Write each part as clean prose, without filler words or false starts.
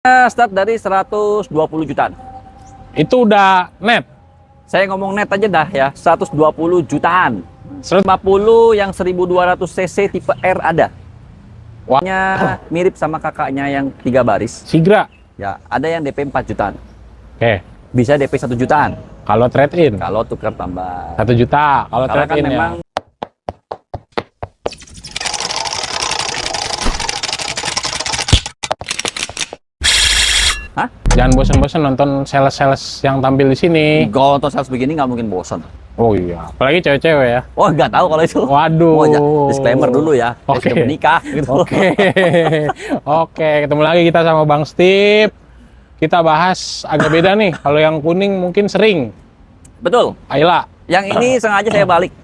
Start dari 120 jutaan. Itu udah net. Saya ngomong net aja dah ya, 120 jutaan. 150 yang 1200 cc tipe R ada. Wah. Mirip sama kakaknya yang 3 baris. Sigra. Ya, ada yang DP 4 jutaan. Oke. Bisa DP 1 jutaan. Kalau trade in Kalau tukar tambah. 1 juta. Kalau Karena trade kan in ya. memang Jangan bosan-bosan nonton sales-sales yang tampil di sini. kalau nonton sales begini nggak mungkin bosan. Oh iya, apalagi cewek-cewek ya. Oh, nggak tahu kalau itu. Waduh. Oh, ya. Disclaimer dulu ya. Saya Oke. sudah menikah gitu. Oke. Oke, ketemu lagi kita sama Bang Steve. Kita bahas agak beda nih. Kalau yang kuning mungkin sering. Betul. Ayla. Yang ini sengaja saya balik.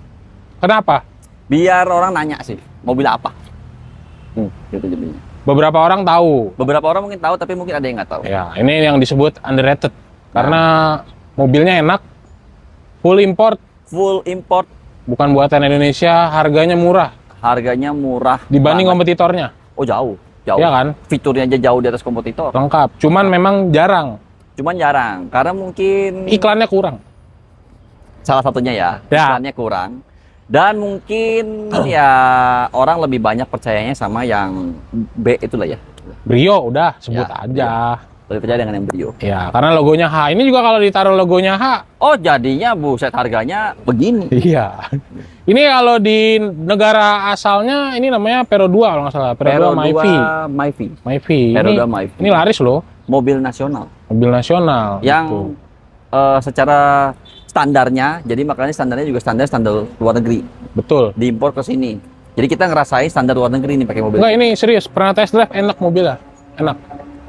Kenapa? Biar orang nanya sih, mobil apa? Gitu jadinya. Beberapa orang tahu. Beberapa orang mungkin tahu, tapi mungkin ada yang nggak tahu. Ya, ini yang disebut underrated. Karena mobilnya enak, full import, Full import, bukan buatan Indonesia, harganya murah harganya murah. dibanding banget. kompetitornya. Oh, jauh. Jauh. Iya kan? Fiturnya aja jauh di atas kompetitor. Lengkap. Cuman memang jarang. Cuman jarang, karena mungkin Iklannya kurang. salah satunya ya, Ya. iklannya kurang. Dan mungkin ya orang lebih banyak percayanya sama yang B itulah ya. Brio udah sebut Ya, aja. Lebih percaya dengan yang Brio. Ya, karena logonya H. Ini juga kalau ditaruh logonya H. Oh, jadinya buset harganya begini. Iya. Ini kalau di negara asalnya ini namanya Pero 2 kalau nggak salah. Pero 2 Myvi. Myvi. Myvi. Pero Ini, 2 Myvi. ini laris loh. Mobil nasional. Mobil nasional. Yang gitu. secara standarnya, jadi makanya standarnya juga standar luar negeri, Betul. diimpor ke sini. Jadi kita ngerasain standar luar negeri nih pakai mobil. Enggak, ini serius. Pernah test drive, enak mobilnya. Enak.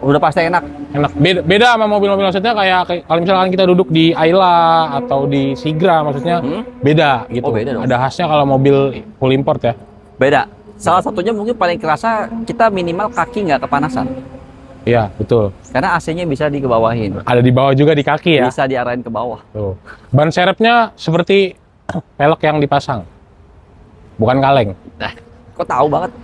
Udah pasti enak. Enak. Beda sama mobil-mobil maksudnya kayak kalau misalkan kita duduk di Ayla atau di Sigra maksudnya beda gitu. Oh, beda dong. Ada khasnya kalau mobil full import ya. Beda. Salah satunya mungkin paling kerasa kita minimal kaki nggak kepanasan. Iya, betul. Karena AC-nya bisa dikebawahin. Ada di bawah juga di kaki ya. Bisa diarahin ke bawah. Tuh. Ban serepnya seperti pelek yang dipasang. Bukan kaleng. Nah, kok tahu banget?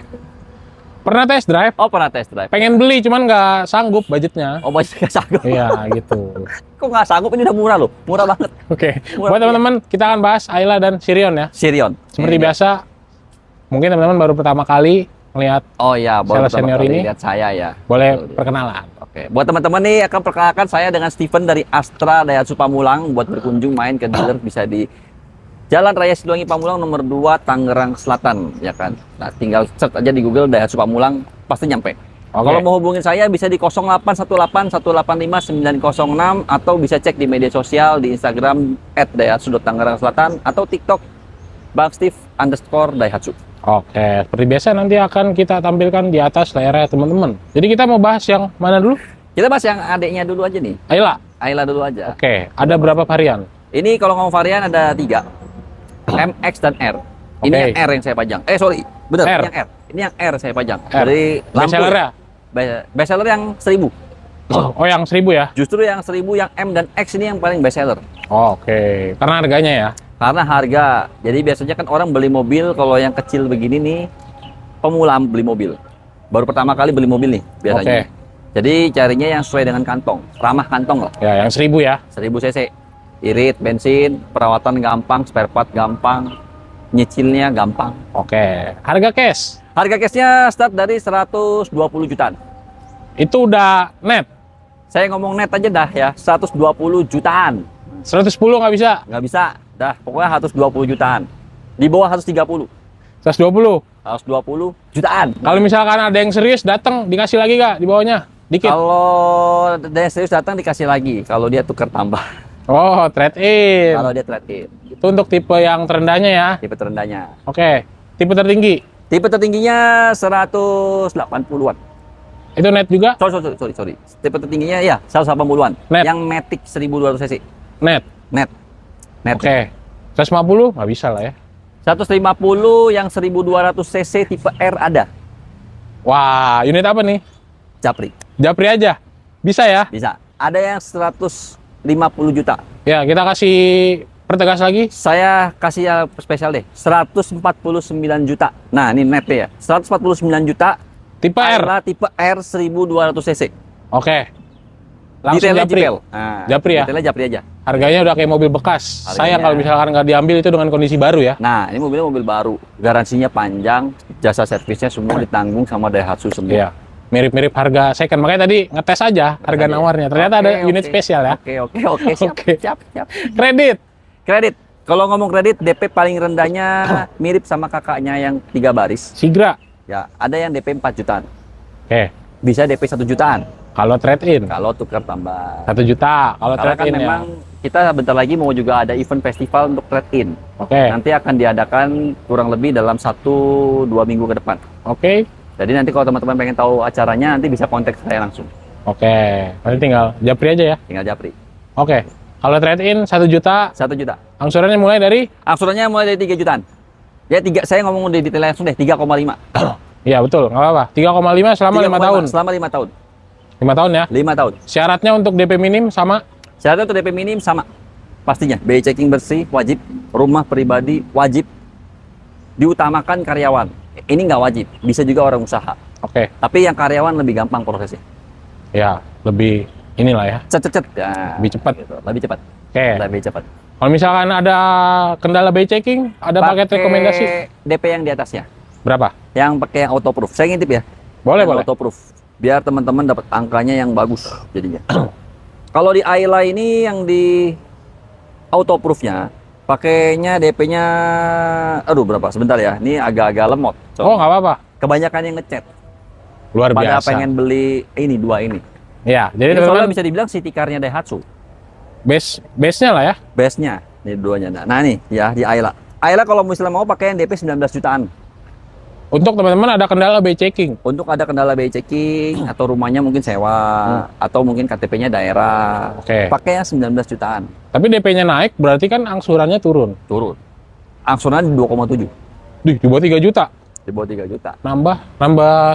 Pernah test drive? Oh, pernah test drive. Pengen beli cuman nggak sanggup budgetnya. Oh, masih nggak sanggup. Iya, gitu. Kok nggak sanggup? Ini udah murah loh. Murah banget. Oke. Murah, Buat teman-teman, kita akan bahas Ayla dan Sirion ya. Sirion. Seperti Ini. biasa, mungkin teman-teman baru pertama kali melihat, Oh ya, baru Sales pertama senior kali ini. lihat saya ya. boleh Betul. perkenalan. Oke, buat teman-teman nih akan perkenalkan saya dengan Steven dari Astra Daihatsu Pamulang. Buat berkunjung main ke dealer bisa di Jalan Raya Siluwangi Pamulang nomor 2 Tangerang Selatan, ya kan. Nah, tinggal search aja di Google Daihatsu Pamulang pasti nyampe. Oke. Kalau mau hubungin saya bisa di 0818 185 906 atau bisa cek di media sosial di Instagram @daihatsu.tangerang Selatan atau TikTok @bangsteve_daihatsu. Oke, seperti biasa nanti akan kita tampilkan di atas layarnya teman-teman. Jadi kita mau bahas yang mana dulu? Kita bahas yang adiknya dulu aja nih. Ayla. Ayla dulu aja. Oke, ada berapa varian? Ini kalau ngomong varian ada 3. MX dan R. Ini Oke. yang R yang saya pajang. Sorry. Bener, R. ini yang R. Ini yang R saya pajang. R. Dari lampu. Bestseller ya? Bestseller yang 1000. Oh, yang 1000 ya? Justru yang 1000 yang M dan X ini yang paling bestseller. Oke, karena harganya ya? Karena harga. Jadi biasanya kan orang beli mobil kalau yang kecil begini nih, pemula beli mobil. Baru pertama kali beli mobil nih biasanya. Oke. Jadi carinya yang sesuai dengan kantong. Ramah kantong lah. Ya, yang 1000 ya? 1000 cc. Irit, bensin, perawatan gampang, spare part gampang, nyicilnya gampang. Oke, harga cash? Harga cashnya start dari 120 jutaan. Itu udah net? Saya ngomong net aja dah ya, 120 jutaan. 110 nggak bisa? Nggak bisa, dah pokoknya 120 jutaan. Di bawah 130, 120? 120 jutaan. Kalau misalkan ada yang serius datang dikasih lagi nggak di bawahnya? Dikit? Kalau dia serius datang dikasih lagi, kalau dia tukar tambah. Oh, trade in. Kalau dia trade in, Itu untuk tipe yang terendahnya ya? tipe terendahnya. Oke, tipe tertinggi? Tipe tertingginya 180-an. Itu net juga? Sorry. Tipe tertingginya ya 180-an. Net. Yang Matic 1200 cc. Net? Net. Oke. 150? Nggak bisa lah ya. 150 yang 1200 cc tipe R ada. Wah, unit apa nih? Japri. Japri aja? Bisa ya? Bisa. Ada yang 150 juta. Ya, kita kasih pertegas lagi. Saya kasih yang spesial deh. 149 juta. Nah, ini net ya. 149 juta. Tipe R? Adalah tipe R 1200 cc. Oke. Langsung Detailnya Japri. Jipel. Nah, Japri ya? Detailnya Japri aja. Harganya udah kayak mobil bekas. Harganya. Sayang kalau misalkan nggak diambil itu dengan kondisi baru ya. Nah, ini mobilnya mobil baru. Garansinya panjang, jasa servisnya semua ditanggung sama Daihatsu semua. Iya. Mirip-mirip harga second. Makanya tadi ngetes aja harga nawarnya. Ternyata ada unit spesial ya. Oke, siap, Oke. siap. Kredit. Kredit. Kalau ngomong kredit, DP paling rendahnya mirip sama kakaknya yang 3 baris. Sigra. Ya, ada yang DP 4 jutaan. Oke. Bisa DP 1 jutaan. Kalau trade-in Kalau tukar tambah. 1 juta. Kalau Karena kan trade-in ya. memang kita bentar lagi mau juga ada event festival untuk trade-in. Oke. Nanti akan diadakan kurang lebih dalam 1-2 minggu ke depan. Oke. Jadi nanti kalau teman-teman pengen tahu acaranya, nanti bisa kontak saya langsung. Oke. Nanti tinggal Japri aja ya. Tinggal japri. Oke. Kalau trade-in 1 juta. 1 juta. Angsurannya mulai dari? Angsurannya mulai dari 3 jutaan. Ya, saya ngomong di detail langsung deh, 3,5. Iya betul, nggak apa-apa. 3,5 selama 5 tahun. Selama 5 tahun. 5 tahun ya. 5 tahun. Syaratnya untuk DP minim sama? Syaratnya untuk DP minim sama. Pastinya, BI checking bersih wajib, rumah pribadi wajib, diutamakan karyawan. Ini nggak wajib, bisa juga orang usaha. Oke. Tapi yang karyawan lebih gampang prosesnya. Ya, lebih inilah ya. Cet. Ya, Lebih cepat. gitu. Lebih cepat. Oke. Lebih cepat. Kalau misalkan ada kendala BI checking, ada paket Pakai rekomendasi DP yang di atasnya. berapa? Yang pakai yang autoproof. Saya ngintip ya. Boleh, Yang boleh. Autoproof. Biar teman-teman dapat angkanya yang bagus jadinya. Kalau di Ayla ini yang di autoproofnya pakainya DP-nya aduh berapa? Sebentar ya. Ini agak-agak lemot. Oh, nggak apa-apa. Kebanyakan yang ngechat. Luar Pada biasa. pengen beli ini 2 ini. Ya, jadi Ini soalnya teman-teman bisa dibilang city car-nya Daihatsu. base-nya lah ya. Base-nya ini duanya. Nah, nih ya di Ayla. Ayla kalau misalnya mau pakai yang DP 19 jutaan. Untuk teman-teman ada kendala BI checking. Untuk ada kendala BI checking atau rumahnya mungkin sewa atau mungkin KTP-nya daerah. Oke. Pakai yang 19 jutaan. Tapi DP-nya naik berarti kan angsurannya turun. Turun. Angsurannya di 2,7. Di bawah 3 juta. Di bawah 3 juta. Nambah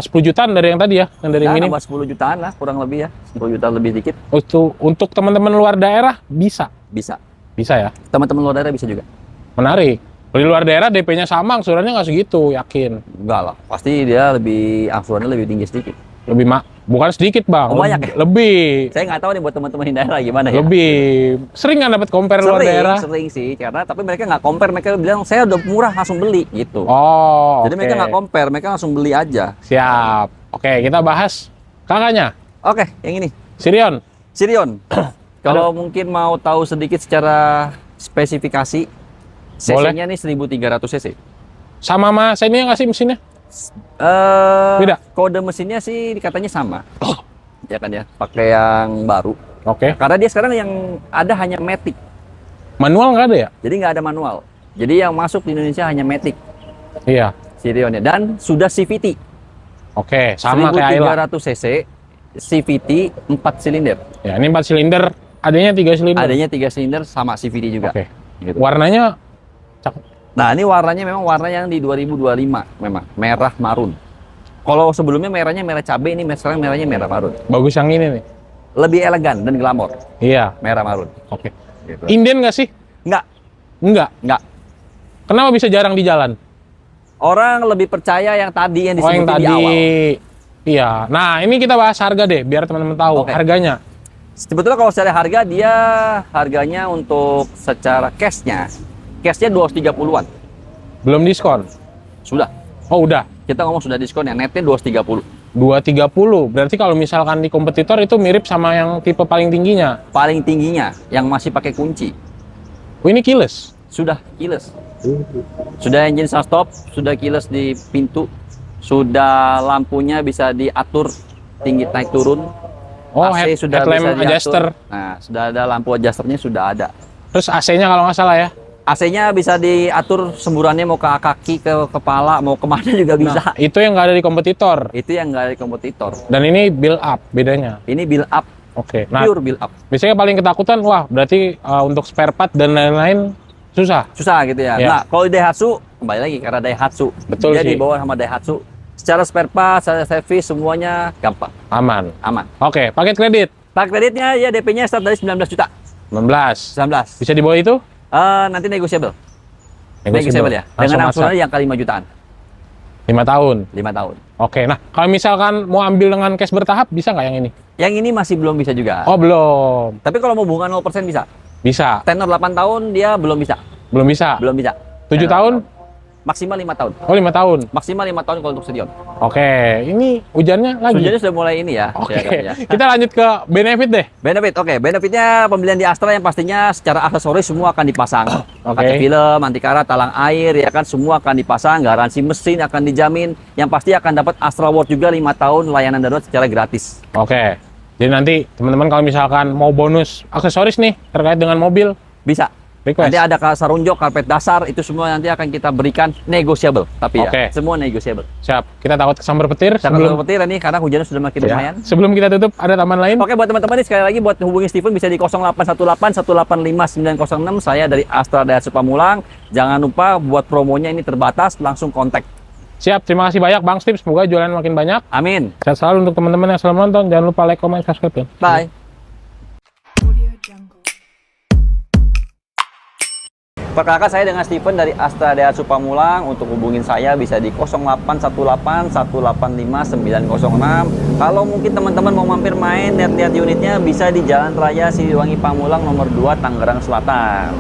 10 jutaan dari yang tadi ya, yang dari Ya, minim. nambah 10 jutaan lah kurang lebih ya. 10 juta lebih dikit Untuk teman-teman luar daerah bisa. bisa. Bisa ya. Teman-teman luar daerah bisa juga. Menarik. Kalau di luar daerah DP-nya sama, angsurannya nggak segitu, yakin. Enggak lah. Pasti dia lebih angsurannya lebih tinggi sedikit. Lebih bukan sedikit bang. Oh, banyak ya? Lebih. Saya nggak tahu nih buat teman-teman di daerah gimana ya. Lebih. Sering nggak dapat compare luar daerah? Sering sih, karena tapi mereka nggak compare, mereka bilang saya udah murah langsung beli gitu. Oh, Jadi oke. mereka nggak compare, mereka langsung beli aja. Siap. Oke, kita bahas kakaknya. Oke, yang ini Sirion. Sirion. Kalau mungkin mau tahu sedikit secara spesifikasi, cc-nya nih 1300 cc. Sama mas ini nggak sih mesinnya? Beda? Kode mesinnya sih katanya sama. Ya kan ya, pakai yang baru. Oke. Karena dia sekarang yang ada hanya Matic. Manual nggak ada ya? Jadi nggak ada manual. Jadi yang masuk di Indonesia hanya Matic Iya. Sirionnya dan sudah CVT. Oke, sama kayak Ayla. 1300 cc CVT 4 silinder. Ya, ini 4 silinder, adanya 3 silinder. Adanya 3 silinder sama CVT juga. Oke. Gitu. Warnanya cakep. Nah, ini warnanya memang warna yang di 2025 memang merah marun. Kalau sebelumnya merahnya merah cabai, ini sekarang merahnya merah marun. Bagus yang ini nih. Lebih elegan dan glamor. Iya. Merah marun. Oke. Gitu. Inden nggak sih? Enggak, Enggak. Kenapa bisa jarang di jalan? orang lebih percaya yang tadi yang Oh, yang disebutin di tadi. awal. Iya. Nah, ini kita bahas harga deh, biar teman-teman tahu Oke. harganya. Sebetulnya kalau secara harga dia harganya untuk secara cashnya 230-an. Belum diskon. Sudah. Oh, udah. Kita ngomong sudah diskon ya, netnya 230. 230. Berarti kalau misalkan di kompetitor itu mirip sama yang tipe paling tingginya. Paling tingginya yang masih pakai kunci. Oh, ini keyless. Sudah keyless. Sudah engine stop, sudah keyless di pintu, sudah lampunya bisa diatur tinggi naik turun. Oh, AC sudah bisa headlamp diatur. adjuster. Nah, sudah ada lampu adjusternya sudah ada. Terus AC-nya kalau nggak salah ya. AC-nya bisa diatur semburannya mau ke kaki, ke kepala, mau kemana juga bisa. Nah, itu yang nggak ada di kompetitor. Itu yang nggak ada di kompetitor. Dan ini build up bedanya. Ini build up, Oke. Nah, pure build up. biasanya paling ketakutan, wah berarti untuk spare part dan lain-lain susah. Susah gitu ya. Ya. Nah, kalau di Daihatsu kembali lagi karena Daihatsu. Betul dia sih. dibawa sama Daihatsu. Secara spare part, secara servis semuanya gampang, Aman. aman. Oke, paket kredit Pak kreditnya ya DP-nya start dari 19 juta. 19. 19. Bisa di bawah itu? Nanti negotiable. Negotiable ya. Dengan Langsung angsuran masak. yang ke 5 jutaan. 5 tahun. 5 tahun. Oke, nah kalau misalkan mau ambil dengan cash bertahap, bisa nggak yang ini? Yang ini masih belum bisa juga. Oh, belum. Tapi kalau mau bunga 0% bisa. Bisa. Tenor 8 tahun dia belum bisa. Belum bisa. Belum bisa. 7 Tenor tahun? 8 Maksimal 5 tahun. Oh, 5 tahun. Maksimal 5 tahun kalau untuk stadion. Oke, ini hujannya lagi. Hujannya sudah mulai ini ya. Oke, Ya. kita lanjut ke benefit deh. Benefit, oke. Benefitnya pembelian di Astra yang pastinya secara aksesoris semua akan dipasang. Oke. Kaca film, anti karat, talang air, ya kan semua akan dipasang. Garansi mesin akan dijamin. Yang pasti akan dapat Astra Award juga 5 tahun layanan darurat secara gratis. Oke, jadi nanti teman-teman kalau misalkan mau bonus aksesoris nih terkait dengan mobil, Bisa. request. Nanti ada sarung jok, karpet dasar, itu semua nanti akan kita berikan negotiable. Tapi Oke. ya, semua negotiable. Siap. Kita takut kesambar petir Sebelum petir ini karena hujannya sudah makin ya. lumayan. Sebelum kita tutup, ada tambahan lain? Oke, buat teman-teman nih sekali lagi buat hubungi Steven bisa di 0818 185 906. Saya dari Astra Daihatsu Pamulang. Jangan lupa buat promonya ini terbatas, langsung kontak. Siap. Terima kasih banyak Bang Steve. Semoga jualan makin banyak. Amin. Sehat selalu untuk teman-teman yang selalu nonton. Jangan lupa like, comment, subscribe. Ya. Bye. Perkenalkan saya dengan Steven dari Astra Daihatsu Pamulang. Untuk hubungin saya bisa di 0818 185 906. Kalau mungkin teman-teman mau mampir main lihat-lihat unitnya bisa di Jalan Raya Siliwangi Pamulang nomor 2 Tangerang Selatan.